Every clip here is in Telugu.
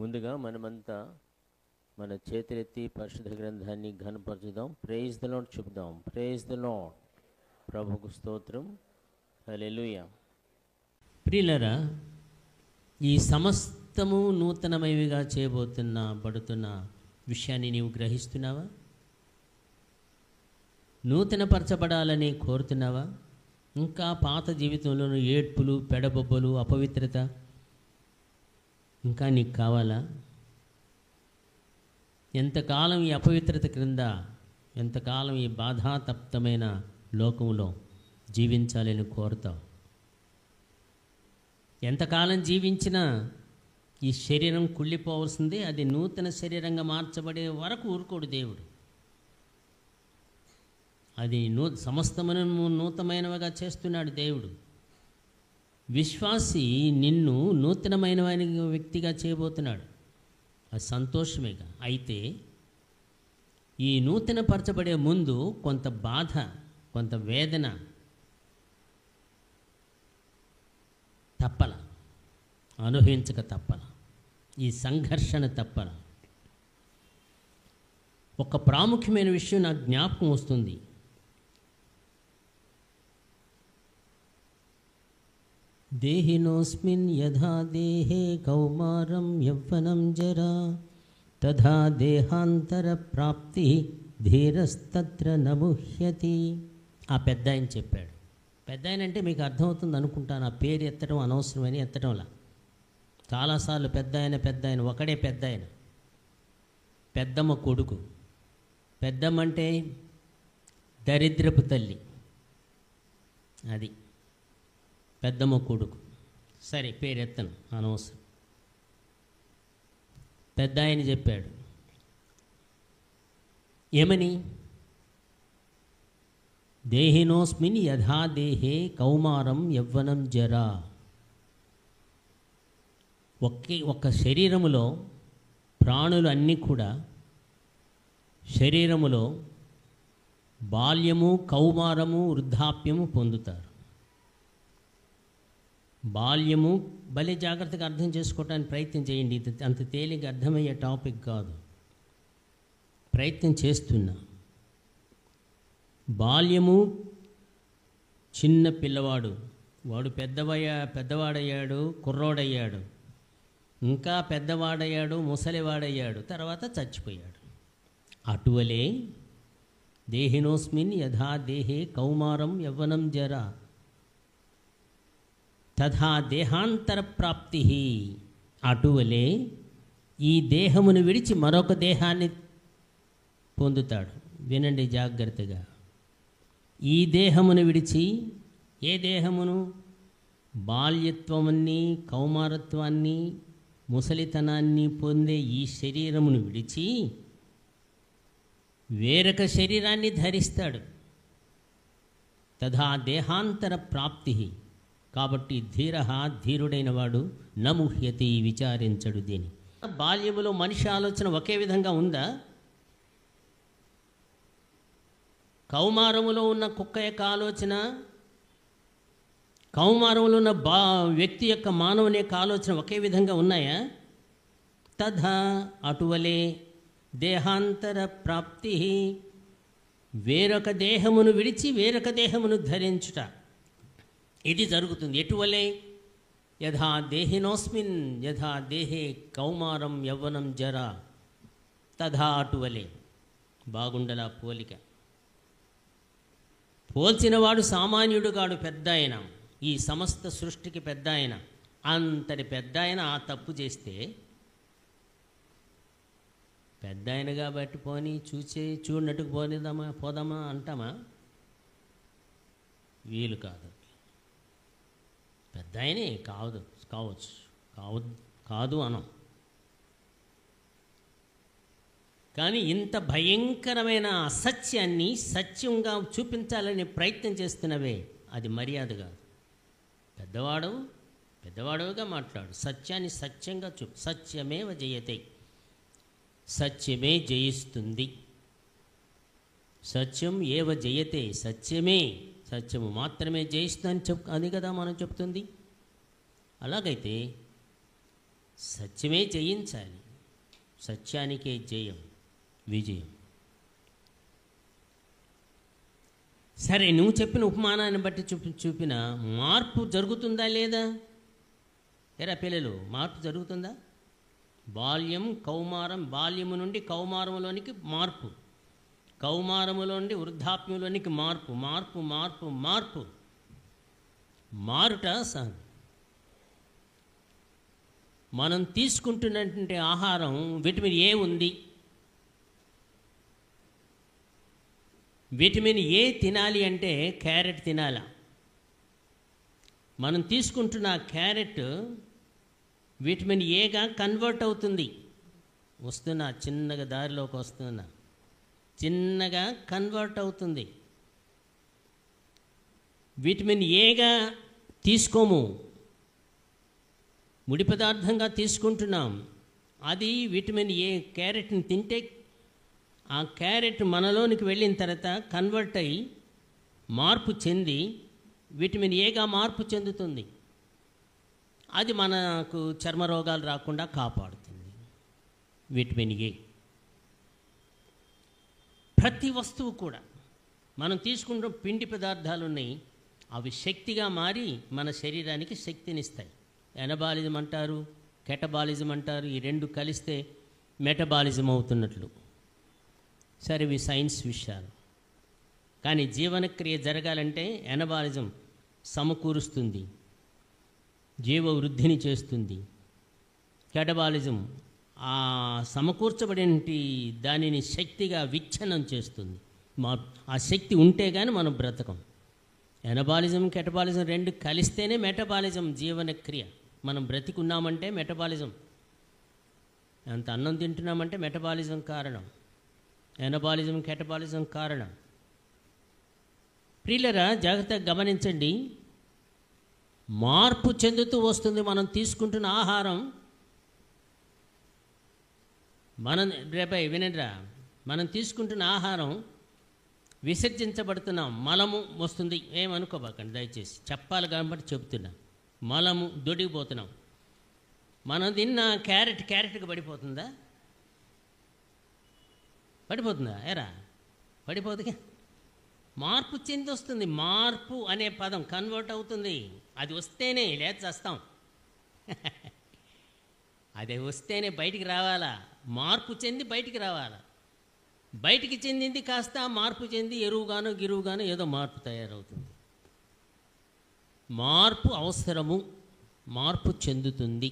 ముందుగా మనమంతా మన చేతులెత్తి పరిశుద్ధ గ్రంథాన్ని ఘనపరచుదాం. ప్రైజ్ ద లార్డ్ చెప్దాం. Praise the lord. ప్రభుకు స్తోత్రం. హల్లెలూయా. ప్రియులరా, ఈ సమస్తము నూతనమైనవిగా చేయబడుతున్న విషయాన్ని నీవు గ్రహిస్తున్నావా? నూతనపరచబడాలని కోరుతున్నావా? ఇంకా పాత జీవితంలోని ఏడ్పులు, పెడబొబ్బలు, అపవిత్రత ఇంకా నీకు కావాలా? ఎంతకాలం ఈ అపవిత్రత క్రింద, ఎంతకాలం ఈ బాధాతప్తమైన లోకంలో జీవించాలని కోరుతావు? ఎంతకాలం జీవించినా ఈ శరీరం కుళ్ళిపోవలసిందే. అది నూతన శరీరంగా మార్చబడే వరకు ఊరుకోడు దేవుడు. అది సమస్తమును నూతనమైనవిగా చేస్తున్నాడు దేవుడు. విశ్వాసి నిన్ను నూతనమైన వ్యక్తిగా చేయబోతున్నాడు. అది సంతోషమేగా. అయితే ఈ నూతనపరచబడే ముందు కొంత బాధ, కొంత వేదన తప్పల, అనుభవించక తప్పల, ఈ సంఘర్షణ తప్పల. ఒక ప్రాముఖ్యమైన విషయం నాకు జ్ఞాపకం వస్తుంది. దేహినోస్మిన్ యథా దేహే కౌమారం యవ్వనం జరా తథా దేహాంతర ప్రాప్తి ధీరస్తత్ర నముహ్యతి. ఆ పెద్ద ఆయన చెప్పాడు. పెద్ద ఆయన అంటే మీకు అర్థమవుతుంది అనుకుంటాను. ఆ పేరు ఎత్తడం అనవసరమని ఎత్తడంలా. చాలాసార్లు పెద్ద ఆయన ఒకడే పెద్ద ఆయన, పెద్దమ్మ కొడుకు. పెద్దమ్మ అంటే దరిద్రపు తల్లి, అది పెద్దమ్మ కొడుకు. సరే, పేరు ఎత్తను, అనవసరం. పెద్ద ఆయన చెప్పాడు ఏమని? దేహినోస్మిన్ యథా దేహే కౌమారం యవ్వనం జరా. ఒక్క శరీరములో ప్రాణులు అన్నీ కూడా శరీరములో బాల్యము, కౌమారము, వృద్ధాప్యము పొందుతారు. బాల్యము భలే జాగ్రత్తగా అర్థం చేసుకోవడానికి ప్రయత్నం చేయండి. ఇది అంత తేలిక అర్థమయ్యే టాపిక్ కాదు. ప్రయత్నం చేస్తున్నా. బాల్యము, చిన్న పిల్లవాడు, వాడు పెద్దవాడయ్యాడు, కుర్రోడయ్యాడు, ఇంకా పెద్దవాడయ్యాడు, ముసలివాడయ్యాడు, తర్వాత చచ్చిపోయాడు. అటువలే దేహినోస్మిన్ యథా దేహే కౌమారం యవ్వనం జరా తథా దేహాంతర ప్రాప్తి. అటువలే ఈ దేహమును విడిచి మరొక దేహాన్ని పొందుతాడు. వినండి జాగ్రత్తగా. ఈ దేహమును విడిచి, ఏ దేహమును? బాల్యత్వాన్ని, కౌమారత్వాన్ని, ముసలితనాన్ని పొందే ఈ శరీరమును విడిచి వేరొక శరీరాన్ని ధరిస్తాడు. తథా దేహాంతర ప్రాప్తి. కాబట్టి ధీరుడైన వాడు నముహ్యతి, విచారించడు దీని. బాల్యములో మనిషి ఆలోచన ఒకే విధంగా ఉందా? కౌమారములో ఉన్న కుక్క యొక్క ఆలోచన, కౌమారంలో ఉన్న వ్యక్తి యొక్క, మానవుని యొక్క ఆలోచన ఒకే విధంగా ఉన్నాయా? తథా అటువలే దేహాంతర ప్రాప్తి. వేరొక దేహమును విడిచి వేరొక దేహమును ధరించుట, ఇది జరుగుతుంది. ఎటువలే? యథా దేహినోస్మిన్ యథా దేహే కౌమారం యవ్వనం జరా తథా అటువలే. బాగుండలా పోలిక. పోల్చినవాడు సామాన్యుడు కాడు, పెద్ద ఆయన, ఈ సమస్త సృష్టికి పెద్ద ఆయన. అంతటి పెద్ద ఆయన ఆ తప్పు చేస్తే పెద్ద ఆయన కాబట్టి పోనీ చూడనట్టుకు పోదామా అంటామా? వీలు కాదు. పెద్ద ఆయనే కాదు అనం. కానీ ఇంత భయంకరమైన అసత్యాన్ని సత్యంగా చూపించాలని ప్రయత్నం చేస్తున్నవే, అది మర్యాద కాదు. పెద్దవాడుగా మాట్లాడు. సత్యాన్ని సత్యంగా చూపు. సత్యమేవ జయతే. సత్యమే జయిస్తుంది. సత్యం ఏవ జయతే. సత్యము మాత్రమే జయిస్తుందని అది కదా మనం చెప్తుంది. అలాగైతే సత్యమే జయించాలి. సత్యానికే జయం, విజయం. సరే, నువ్వు చెప్పిన ఉపమానాన్ని బట్టి చూపిన మార్పు జరుగుతుందా లేదా? ఏరా పిల్లలు, మార్పు జరుగుతుందా? బాల్యం, కౌమారం, బాల్యము నుండి కౌమారములోనికి మార్పు, కౌమారములో నుండి వృద్ధాప్యంలోనికి మార్పు, మార్పు మార్పు మార్పు. మారుట మనం తీసుకుంటున్నటువంటి ఆహారం విటమిన్ ఏ ఉంది. విటమిన్ ఏ తినాలి అంటే క్యారెట్ తినాలా? మనం తీసుకుంటున్న క్యారెట్ విటమిన్ ఏగా కన్వర్ట్ అవుతుంది. వస్తున్నా, చిన్నగా దారిలోకి వస్తున్నా, చిన్నగా కన్వర్ట్ అవుతుంది. విటమిన్ ఏగా తీసుకోము, ముడి పదార్థంగా తీసుకుంటున్నాం. అది విటమిన్ ఏ. క్యారెట్ని తింటే ఆ క్యారెట్ మనలోనికి వెళ్ళిన తర్వాత కన్వర్ట్ అయ్యి మార్పు చెంది విటమిన్ ఏగా మార్పు చెందుతుంది. అది మనకు చర్మ రోగాలు రాకుండా కాపాడుతుంది. Vitamin A. ప్రతి వస్తువు కూడా మనం తీసుకుంటున్న పిండి పదార్థాలు ఉన్నాయి, అవి శక్తిగా మారి మన శరీరానికి శక్తినిస్తాయి. ఎనబాలిజం అంటారు, కెటబాలిజం అంటారు. ఈ రెండు కలిస్తే మెటబాలిజం అవుతున్నట్లు. సరే, ఇవి సైన్స్ విషయాలు. కానీ జీవనక్రియ జరగాలంటే ఎనబాలిజం సమకూరుస్తుంది, జీవ వృద్ధిని చేస్తుంది. కెటబాలిజం ఆ సమకూర్చబడిన దానిని శక్తిగా విచ్ఛిన్నం చేస్తుంది. ఆ శక్తి ఉంటే కానీ మనం బ్రతకం. ఎనబాలిజం, కెటబాలిజం రెండు కలిస్తేనే మెటబాలిజం, జీవనక్రియ. మనం బ్రతికున్నామంటే మెటబాలిజం. ఎంత అన్నం తింటున్నామంటే మెటబాలిజం కారణం, ఎనబాలిజం, కెటబాలిజం కారణం. ప్రియులరా, జాగ్రత్తగా గమనించండి. మార్పు చెందుతూ వస్తుంది మనం తీసుకుంటున్న ఆహారం. వినండిరా, మనం తీసుకుంటున్న ఆహారం విసర్జించబడుతున్నాం. మలము వస్తుంది, ఏమనుకోబాకండి దయచేసి, చెప్పాలి కాబట్టి చెబుతున్నా. మలము దొడిగిపోతున్నాం. మనం తిన్న క్యారెట్కి పడిపోతుందా? పడిపోతుందా? ఏరా, పడిపోతుందిగా. మార్పు చెంది వస్తుంది. మార్పు అనే పదం కన్వర్ట్ అవుతుంది. అది వస్తేనే, లేదా చేస్తాం. అది వస్తేనే బయటికి రావాలా, మార్పు చెంది బయటికి రావాలా. బయటికి చెందింది కాస్త మార్పు చెంది ఎరువుగానో గిరువుగానో ఏదో మార్పు తయారవుతుంది. మార్పు అవసరము, మార్పు చెందుతుంది.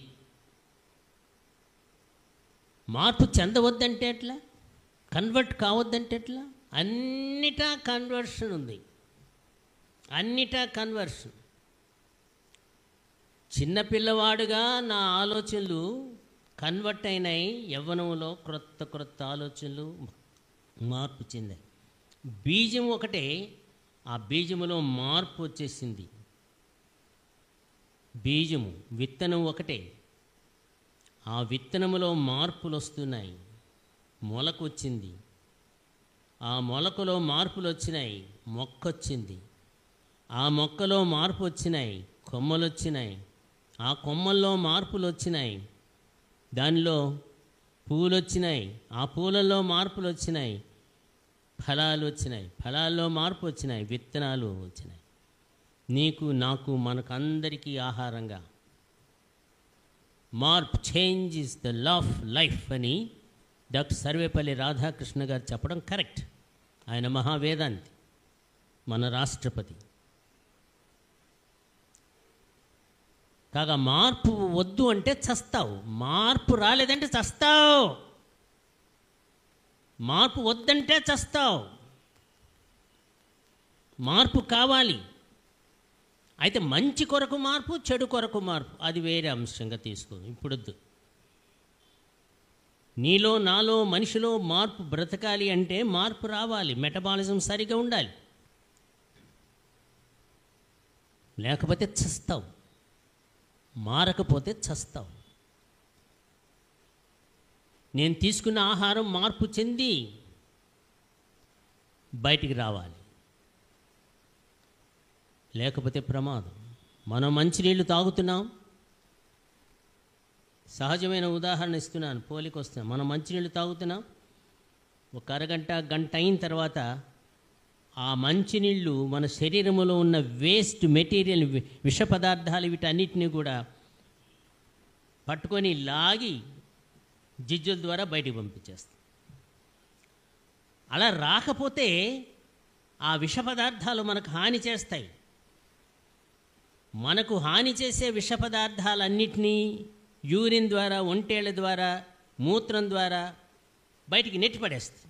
మార్పు చెందవద్దంటే ఎట్లా? కన్వర్ట్ కావద్దంటే ఎట్లా? అన్నిటా కన్వర్షన్ ఉంది, అన్నిటా కన్వర్షన్. చిన్నపిల్లవాడుగా నా ఆలోచనలు కన్వర్ట్ అయినాయి. యవ్వనంలో క్రొత్త క్రొత్త ఆలోచనలు మార్పు చెందాయి. బీజం ఒకటే, ఆ బీజములో మార్పు వచ్చేసింది. బీజము, విత్తనం ఒకటే, ఆ విత్తనములో మార్పులు వస్తున్నాయి. మొలకు వచ్చింది, ఆ మొలకలో మార్పులు వచ్చినాయి. మొక్క వచ్చింది, ఆ మొక్కలో మార్పు వచ్చినాయి. కొమ్మలు వచ్చినాయి, ఆ కొమ్మల్లో మార్పులు వచ్చినాయి. దానిలో పూలు వచ్చినాయి, ఆ పూలలో మార్పులు వచ్చినాయి. ఫలాలు వచ్చినాయి, ఫలాల్లో మార్పు వచ్చినాయి. విత్తనాలు వచ్చినాయి. నీకు, నాకు, మనకందరికీ ఆహారంగా మార్పు. Change is the law of life అని డాక్టర్ సర్వేపల్లి రాధాకృష్ణ గారు చెప్పడం కరెక్ట్. ఆయన మహావేదాంతి, మన రాష్ట్రపతి. కాగా మార్పు వద్దు అంటే చస్తావు, మార్పు రాలేదంటే చస్తావు. మార్పు వద్దంటే చస్తావు. మార్పు కావాలి. అయితే మంచి కొరకు మార్పు, చెడు కొరకు మార్పు, అది వేరే అంశంగా తీసుకో. ఇప్పుడొద్దు. నీలో, నాలో, మనిషిలో మార్పు బ్రతకాలి అంటే మార్పు రావాలి. మెటబాలిజం సరిగా ఉండాలి, లేకపోతే చస్తావు. మారకపోతే చస్తావు. నేను తీసుకున్న ఆహారం మార్పు చెంది బయటికి రావాలి, లేకపోతే ప్రమాదం. మనం మంచినీళ్ళు తాగుతున్నాం, సహజమైన ఉదాహరణ ఇస్తున్నాను, పోలిక వస్తున్నాను. మనం మంచినీళ్ళు తాగుతున్నాం, ఒక అరగంట గంట అయిన తర్వాత ఆ మంచినీళ్ళు మన శరీరంలో ఉన్న వేస్ట్ మెటీరియల్, విష పదార్థాలు వీటన్నిటిని కూడా పట్టుకొని లాగి జిజ్జుల ద్వారా బయటికి పంపించేస్తాం. అలా రాకపోతే ఆ విష పదార్థాలు మనకు హాని చేస్తాయి. మనకు హాని చేసే విష పదార్థాలన్నిటినీ యూరిన్ ద్వారా, ఒంటేళ్ల ద్వారా, మూత్రం ద్వారా బయటికి నెట్టిపడేస్తుంది.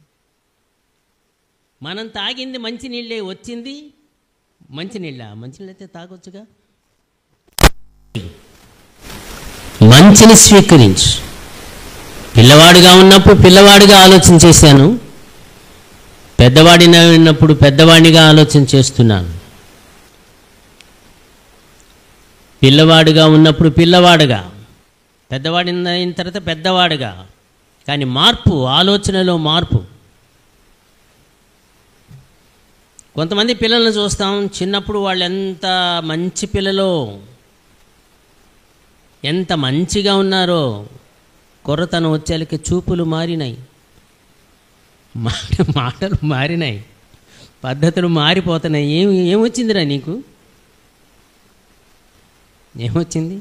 మనం తాగింది మంచినీళ్ళే, వచ్చింది మంచినీళ్ళ. మంచినీళ్ళు అయితే తాగొచ్చుగా. మంచిని స్వీకరించు. పిల్లవాడిగా ఉన్నప్పుడు పిల్లవాడిగా ఆలోచన చేశాను, పెద్దవాడిగా ఉన్నప్పుడు పెద్దవాడిగా ఆలోచన చేస్తున్నాను. పిల్లవాడిగా ఉన్నప్పుడు పిల్లవాడిగా, పెద్దవాడిన అయిన తర్వాత పెద్దవాడిగా. కానీ మార్పు, ఆలోచనలో మార్పు. కొంతమంది పిల్లలను చూస్తాం, చిన్నప్పుడు వాళ్ళు ఎంత మంచి పిల్లలో, ఎంత మంచిగా ఉన్నారో, కొర్రతనం వచ్చేలకి చూపులు మారినాయి, మాటలు మారినాయి, పద్ధతులు మారిపోతున్నాయి. ఏమొచ్చిందిరా నీకు? ఏమొచ్చింది?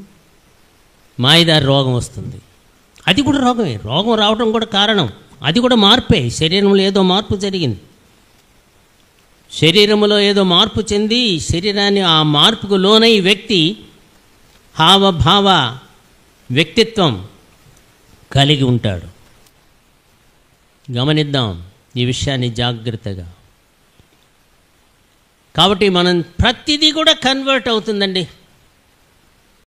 మాయదారి రోగం వస్తుంది. అది కూడా రోగమే. రోగం రావడం కూడా కారణం, అది కూడా మార్పే. శరీరంలో ఏదో మార్పు జరిగింది. శరీరంలో ఏదో మార్పు చెంది శరీరాన్ని ఆ మార్పుకు లోనై వ్యక్తి హావభావ వ్యక్తిత్వం కలిగి ఉంటాడు. గమనిద్దాం ఈ విషయాన్ని జాగ్రత్తగా. కాబట్టి మనం ప్రతిదీ కూడా కన్వర్ట్ అవుతుందండి.